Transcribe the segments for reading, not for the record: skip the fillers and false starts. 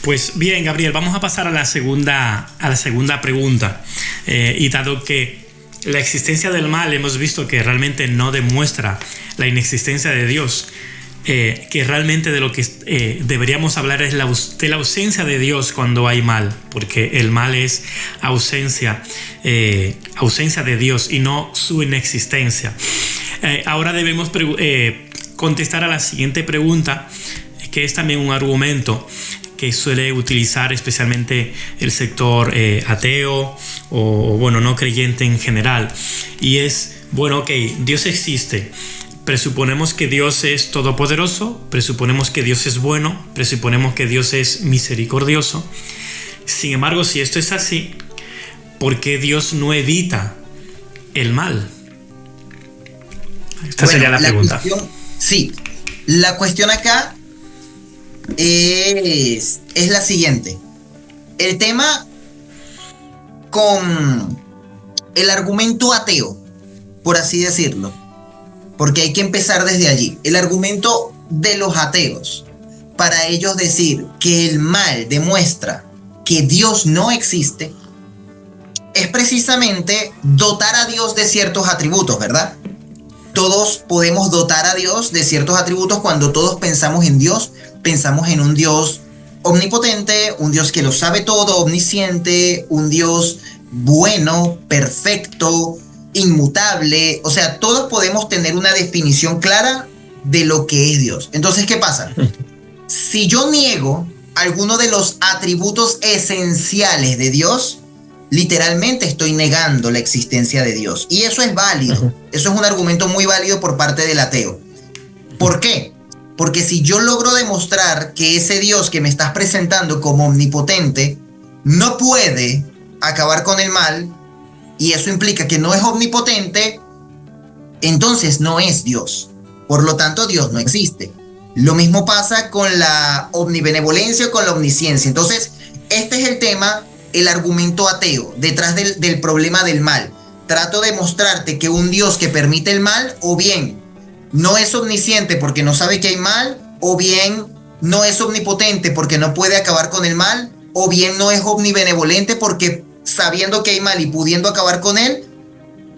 Pues bien, Gabriel, vamos a pasar a la segunda pregunta. Y dado que la existencia del mal hemos visto que realmente no demuestra la inexistencia de Dios, que realmente de lo que deberíamos hablar es de la ausencia de Dios cuando hay mal, porque el mal es ausencia de Dios y no su inexistencia. Ahora debemos contestar a la siguiente pregunta, que es también un argumento que suele utilizar especialmente el sector ateo o bueno, no creyente en general, y es, bueno, ok, Dios existe, presuponemos que Dios es todopoderoso, presuponemos que Dios es bueno, presuponemos que Dios es misericordioso. Sin embargo, si esto es así, ¿por qué Dios no evita el mal? Esta sería la pregunta. Sí, la cuestión acá es la siguiente. El tema con el argumento ateo, por así decirlo, porque hay que empezar desde allí. El argumento de los ateos, para ellos decir que el mal demuestra que Dios no existe, es precisamente dotar a Dios de ciertos atributos, ¿verdad? Todos podemos dotar a Dios de ciertos atributos. Cuando todos pensamos en Dios, pensamos en un Dios omnipotente, un Dios que lo sabe todo, omnisciente, un Dios bueno, perfecto, inmutable. O sea, todos podemos tener una definición clara de lo que es Dios. Entonces, ¿qué pasa? Si yo niego alguno de los atributos esenciales de Dios, literalmente estoy negando la existencia de Dios. Y eso es válido. Eso es un argumento muy válido por parte del ateo. ¿Por qué? Porque si yo logro demostrar que ese Dios que me estás presentando como omnipotente no puede acabar con el mal, y eso implica que no es omnipotente, entonces no es Dios. Por lo tanto, Dios no existe. Lo mismo pasa con la omnibenevolencia o con la omnisciencia. Entonces, este es el tema, el argumento ateo, detrás del problema del mal. Trato de mostrarte que un Dios que permite el mal, o bien no es omnisciente porque no sabe que hay mal, o bien no es omnipotente porque no puede acabar con el mal, o bien no es omnibenevolente porque sabiendo que hay mal y pudiendo acabar con él,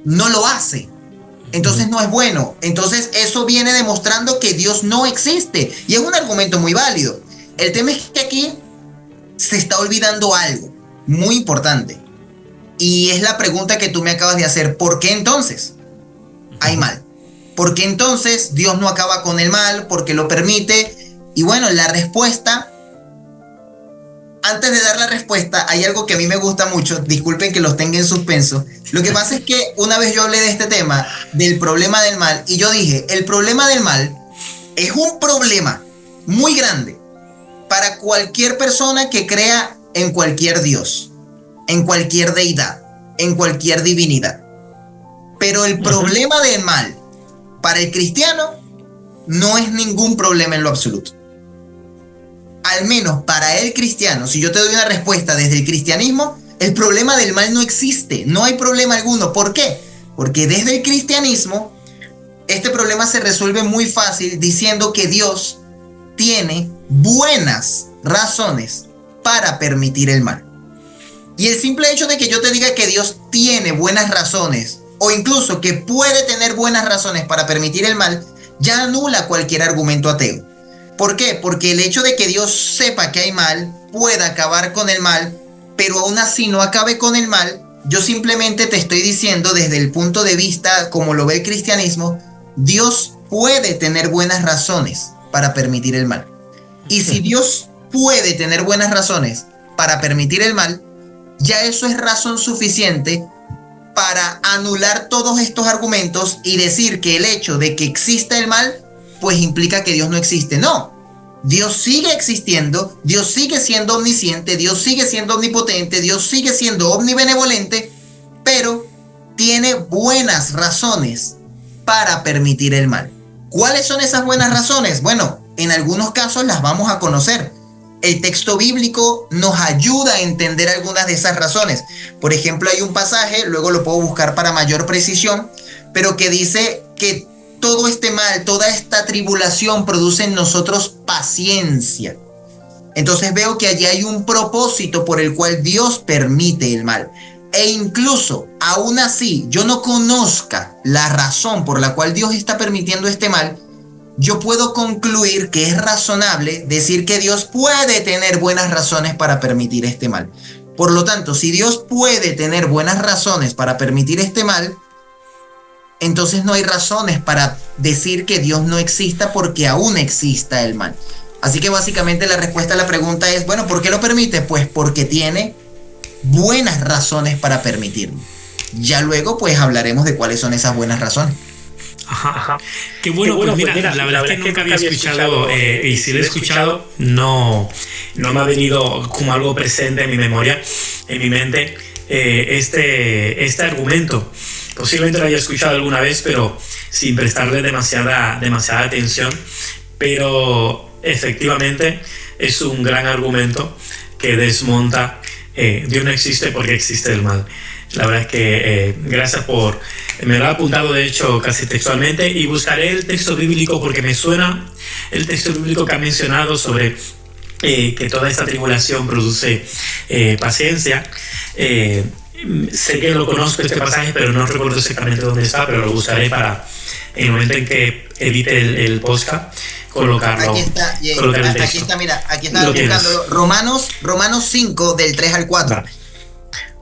no lo hace. Entonces no es bueno. Entonces eso viene demostrando que Dios no existe. Y es un argumento muy válido. El tema es que aquí se está olvidando algo muy importante. Y es la pregunta que tú me acabas de hacer. ¿Por qué entonces hay mal? ¿Por qué entonces Dios no acaba con el mal? ¿Por qué lo permite? Y bueno, la respuesta, antes de dar la respuesta, hay algo que a mí me gusta mucho. Disculpen que los tenga en suspenso. Lo que pasa es que una vez yo hablé de este tema, del problema del mal, y yo dije, el problema del mal es un problema muy grande para cualquier persona que crea en cualquier Dios, en cualquier deidad, en cualquier divinidad. Pero el problema del mal para el cristiano no es ningún problema en lo absoluto. Al menos para el cristiano, si yo te doy una respuesta desde el cristianismo, el problema del mal no existe, no hay problema alguno. ¿Por qué? Porque desde el cristianismo, este problema se resuelve muy fácil diciendo que Dios tiene buenas razones para permitir el mal. Y el simple hecho de que yo te diga que Dios tiene buenas razones, o incluso que puede tener buenas razones para permitir el mal, ya anula cualquier argumento ateo. ¿Por qué? Porque el hecho de que Dios sepa que hay mal, pueda acabar con el mal, pero aún así no acabe con el mal, yo simplemente te estoy diciendo desde el punto de vista como lo ve el cristianismo, Dios puede tener buenas razones para permitir el mal. Y si Dios puede tener buenas razones para permitir el mal, ya eso es razón suficiente para anular todos estos argumentos y decir que el hecho de que exista el mal, pues implica que Dios no existe. No, Dios sigue existiendo, Dios sigue siendo omnisciente, Dios sigue siendo omnipotente, Dios sigue siendo omnibenevolente, pero tiene buenas razones para permitir el mal. ¿Cuáles son esas buenas razones? Bueno, en algunos casos las vamos a conocer. El texto bíblico nos ayuda a entender algunas de esas razones. Por ejemplo, hay un pasaje, luego lo puedo buscar para mayor precisión, pero que dice que todo este mal, toda esta tribulación produce en nosotros paciencia. Entonces veo que allí hay un propósito por el cual Dios permite el mal. E incluso, aún así, yo no conozca la razón por la cual Dios está permitiendo este mal, yo puedo concluir que es razonable decir que Dios puede tener buenas razones para permitir este mal. Por lo tanto, si Dios puede tener buenas razones para permitir este mal, entonces no hay razones para decir que Dios no exista porque aún exista el mal. Así que básicamente la respuesta a la pregunta es, bueno, ¿por qué lo permite? Pues porque tiene buenas razones para permitirlo. Ya luego pues hablaremos de cuáles son esas buenas razones. Ajá. Qué bueno, pues mira, la verdad es que nunca había escuchado, y si lo he escuchado, no me ha venido como algo presente en mi memoria, en mi mente, este argumento. Posiblemente lo haya escuchado alguna vez, pero sin prestarle demasiada atención, pero efectivamente es un gran argumento que desmonta Dios no existe porque existe el mal. La verdad es que gracias por... Me lo he apuntado de hecho casi textualmente y buscaré el texto bíblico porque me suena el texto bíblico que ha mencionado sobre que toda esta tribulación produce paciencia. Sé que lo conozco este pasaje, pero no recuerdo exactamente dónde está, pero lo buscaré para en el momento en que edite el podcast colocarlo. Aquí está, mira, aquí está buscándolo. Romanos 5 del 3 al 4. Vale.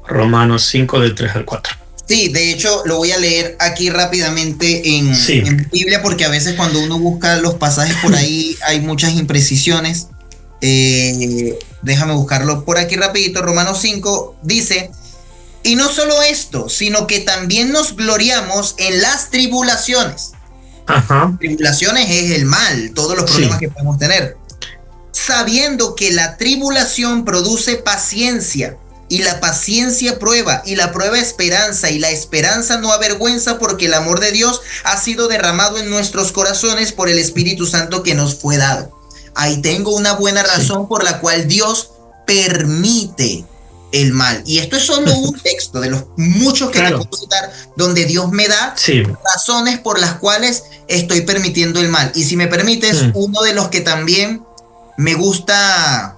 Romanos 5 del 3 al 4. Sí, de hecho lo voy a leer aquí rápidamente en Biblia porque a veces cuando uno busca los pasajes por ahí hay muchas imprecisiones. Déjame buscarlo por aquí rapidito. Romanos 5 dice: y no solo esto, sino que también nos gloriamos en las tribulaciones. Ajá. Tribulaciones es el mal, todos los problemas que podemos tener. Sabiendo que la tribulación produce paciencia, y la paciencia prueba, y la prueba esperanza, y la esperanza no avergüenza, porque el amor de Dios ha sido derramado en nuestros corazones por el Espíritu Santo que nos fue dado. Ahí tengo una buena razón por la cual Dios permite el mal. Y esto es solo un texto de los muchos que te puedo citar, donde Dios me da razones por las cuales estoy permitiendo el mal. Y si me permites, uno de los que también me gusta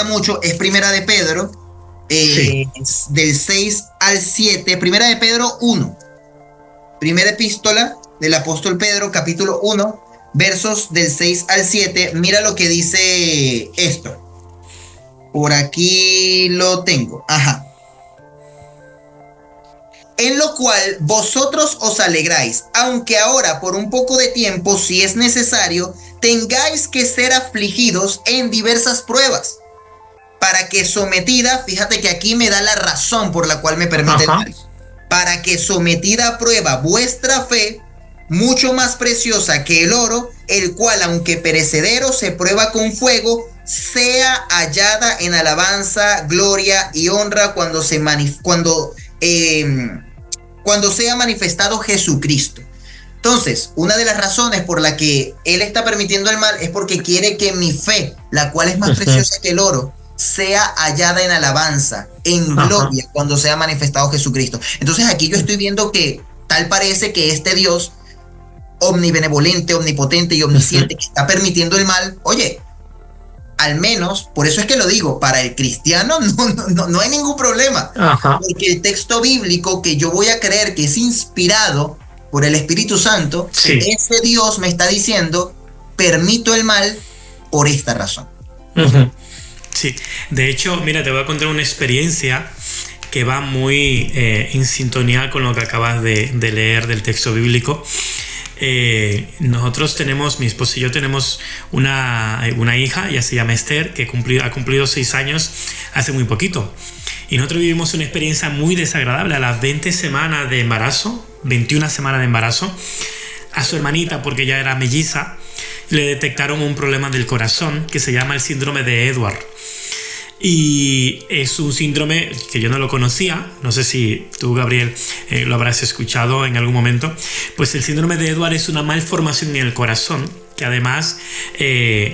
mucho es Primera de Pedro, del 6 al 7. Primera de Pedro 1. Primera epístola del apóstol Pedro, capítulo 1, versos del 6 al 7. Mira lo que dice esto. Por aquí lo tengo. Ajá. En lo cual vosotros os alegráis, aunque ahora por un poco de tiempo, si es necesario, tengáis que ser afligidos en diversas pruebas, para que sometida, fíjate que aquí me da la razón por la cual me permite el mal, para que sometida a prueba vuestra fe, mucho más preciosa que el oro, el cual aunque perecedero se prueba con fuego, sea hallada en alabanza, gloria y honra cuando sea manifestado Jesucristo. Entonces, una de las razones por la que Él está permitiendo el mal es porque quiere que mi fe, la cual es más preciosa que el oro, sea hallada en alabanza, en gloria, cuando sea manifestado Jesucristo. Entonces aquí yo estoy viendo que tal parece que este Dios omnibenevolente, omnipotente y omnisciente que está permitiendo el mal, oye, al menos, por eso es que lo digo, para el cristiano no hay ningún problema. Porque el texto bíblico que yo voy a creer que es inspirado por el Espíritu Santo, ese Dios me está diciendo, permito el mal por esta razón. Sí, de hecho, mira, te voy a contar una experiencia que va muy en sintonía con lo que acabas de leer del texto bíblico. Nosotros tenemos, mi esposo y yo tenemos una hija, ella se llama Esther, que ha cumplido 6 años hace muy poquito. Y nosotros vivimos una experiencia muy desagradable. A las 20 semanas de embarazo, 21 semanas de embarazo, a su hermanita, porque ella era melliza, le detectaron un problema del corazón que se llama el síndrome de Edward. Y es un síndrome que yo no lo conocía, no sé si tú, Gabriel, lo habrás escuchado en algún momento. Pues el síndrome de Edward es una malformación en el corazón que además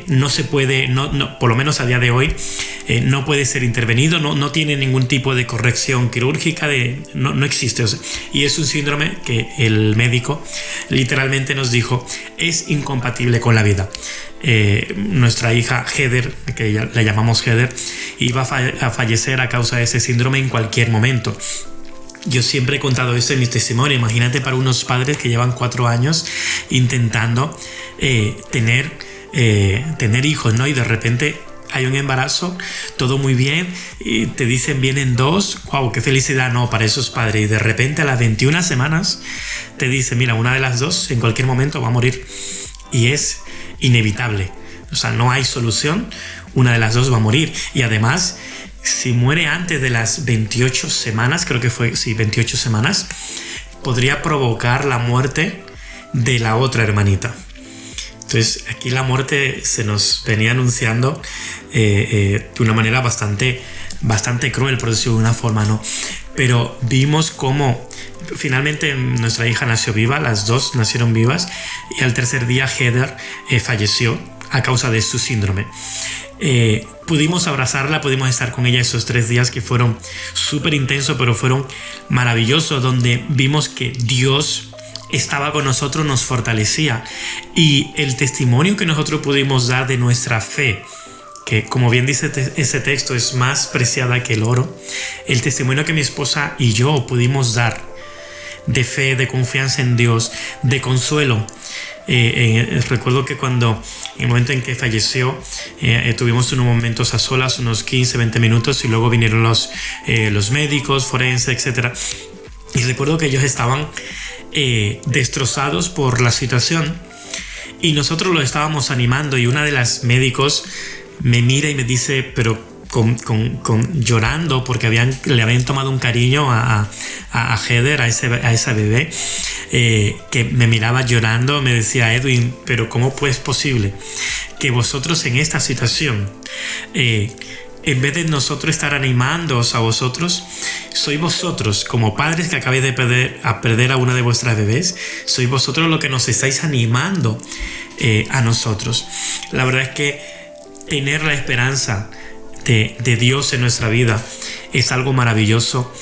no se puede, por lo menos a día de hoy, no puede ser intervenido, no tiene ningún tipo de corrección quirúrgica, no existe. O sea, y es un síndrome que el médico literalmente nos dijo es incompatible con la vida. nuestra hija Heather, que ya la llamamos Heather, iba a fallecer a causa de ese síndrome en cualquier momento. Yo siempre he contado esto en mis testimonios. Imagínate para unos padres que llevan 4 años intentando tener hijos, ¿no? Y de repente hay un embarazo, todo muy bien, y te dicen vienen 2, wow, qué felicidad, no, para esos padres. Y de repente a las 21 semanas te dicen, mira, una de las 2 en cualquier momento va a morir. Y es inevitable, o sea, no hay solución, una de las 2 va a morir. Y además, si muere antes de las 28 semanas, creo que fue, sí, 28 semanas, podría provocar la muerte de la otra hermanita. Entonces aquí la muerte se nos venía anunciando de una manera bastante cruel, por decirlo de una forma, ¿no? Pero vimos cómo finalmente nuestra hija nació viva, las 2 nacieron vivas, y al tercer día Heather falleció a causa de su síndrome. Pudimos abrazarla, pudimos estar con ella esos 3 días que fueron súper intensos, pero fueron maravillosos, donde vimos que Dios estaba con nosotros, nos fortalecía, y el testimonio que nosotros pudimos dar de nuestra fe, que como bien dice ese texto, es más preciada que el oro. El testimonio que mi esposa y yo pudimos dar de fe, de confianza en Dios, de consuelo. Recuerdo que cuando en el momento en que falleció, tuvimos unos momentos a solas, unos 15-20 minutos, y luego vinieron los médicos, forenses, etc. Y recuerdo que ellos estaban destrozados por la situación, y nosotros los estábamos animando, y una de las médicos me mira y me dice, pero llorando, porque le habían tomado un cariño a Heather, a esa bebé, que me miraba llorando, me decía, Edwin, pero ¿cómo es posible que vosotros en esta situación, en vez de nosotros estar animándoos a vosotros, sois vosotros como padres que acabáis de perder a una de vuestras bebés, sois vosotros los que nos estáis animando a nosotros? La verdad es que tener la esperanza de Dios en nuestra vida es algo maravilloso,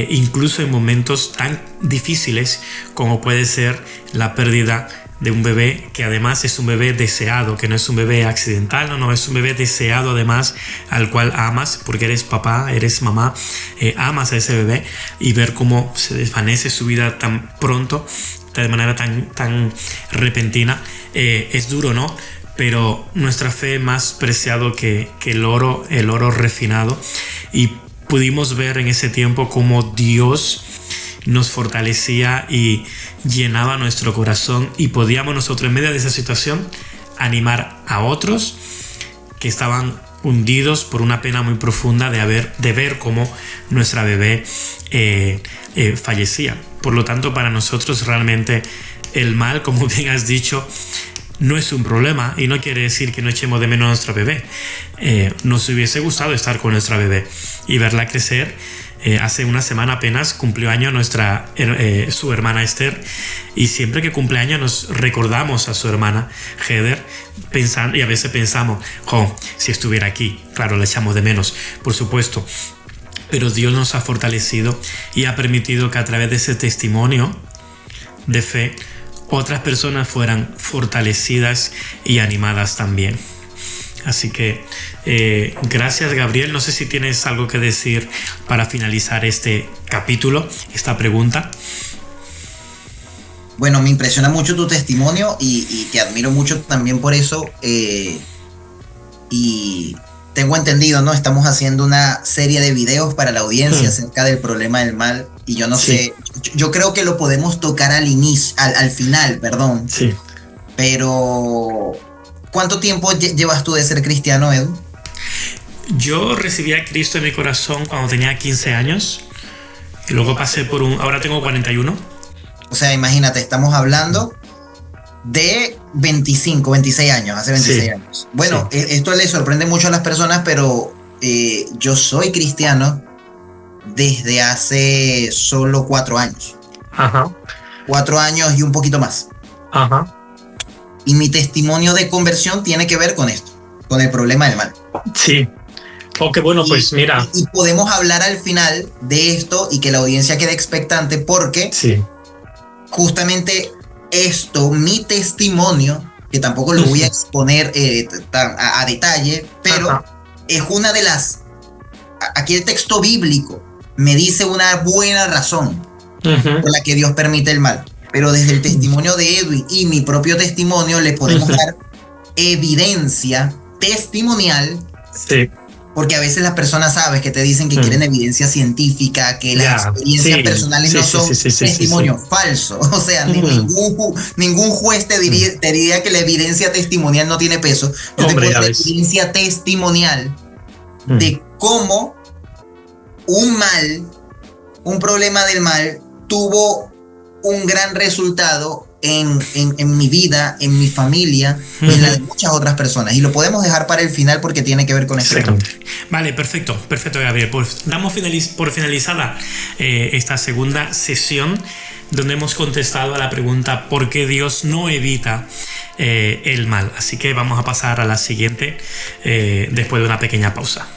incluso en momentos tan difíciles como puede ser la pérdida de un bebé, que además es un bebé deseado, que no es un bebé accidental, no, es un bebé deseado además, al cual amas, porque eres papá, eres mamá, amas a ese bebé, y ver cómo se desvanece su vida tan pronto, de manera tan repentina, es duro, ¿no? Pero nuestra fe más preciado que el oro refinado, y pudimos ver en ese tiempo cómo Dios nos fortalecía y llenaba nuestro corazón, y podíamos nosotros en medio de esa situación animar a otros que estaban hundidos por una pena muy profunda de ver cómo nuestra bebé fallecía. Por lo tanto, para nosotros realmente el mal, como bien has dicho, no es un problema, y no quiere decir que no echemos de menos a nuestra bebé. Nos hubiese gustado estar con nuestra bebé y verla crecer. Hace una semana apenas cumplió año su hermana Esther, y siempre que cumple años nos recordamos a su hermana Heather, y a veces pensamos, si estuviera aquí, claro, la echamos de menos, por supuesto. Pero Dios nos ha fortalecido y ha permitido que a través de ese testimonio de fe otras personas fueran fortalecidas y animadas también. Así que gracias, Gabriel. No sé si tienes algo que decir para finalizar este capítulo, esta pregunta. Bueno, me impresiona mucho tu testimonio y te admiro mucho también por eso. Y tengo entendido, ¿no? Estamos haciendo una serie de videos para la audiencia acerca del problema del mal. Y yo no sé, yo creo que lo podemos tocar al final, perdón. Sí. Pero, ¿cuánto tiempo llevas tú de ser cristiano, Edu? Yo recibí a Cristo en mi corazón cuando tenía 15 años. Y luego pasé ahora tengo 41. O sea, imagínate, estamos hablando de 26 años, hace 26 años. Bueno, esto le sorprende mucho a las personas, pero yo soy cristiano desde hace solo 4 años. Ajá. 4 años y un poquito más. Ajá. Y mi testimonio de conversión tiene que ver con esto, con el problema del mal. Sí. Ok, bueno, pues mira. Y podemos hablar al final de esto y que la audiencia quede expectante, porque justamente esto, mi testimonio, que tampoco lo voy a exponer a detalle, pero es una de las... Aquí el texto bíblico me dice una buena razón por la que Dios permite el mal, pero desde el testimonio de Edwin y mi propio testimonio le podemos dar evidencia testimonial. Sí. Porque a veces las personas, sabes, que te dicen que quieren evidencia científica, que las experiencias personales no son testimonios falsos. O sea, ningún juez te diría que la evidencia testimonial no tiene peso. Yo te puedo dar evidencia testimonial de cómo un problema del mal tuvo un gran resultado en mi vida, en mi familia, en la de muchas otras personas. Y lo podemos dejar para el final porque tiene que ver con este tema. Vale, perfecto, Gabriel. Pues damos por finalizada esta segunda sesión donde hemos contestado a la pregunta ¿por qué Dios no evita el mal? Así que vamos a pasar a la siguiente después de una pequeña pausa.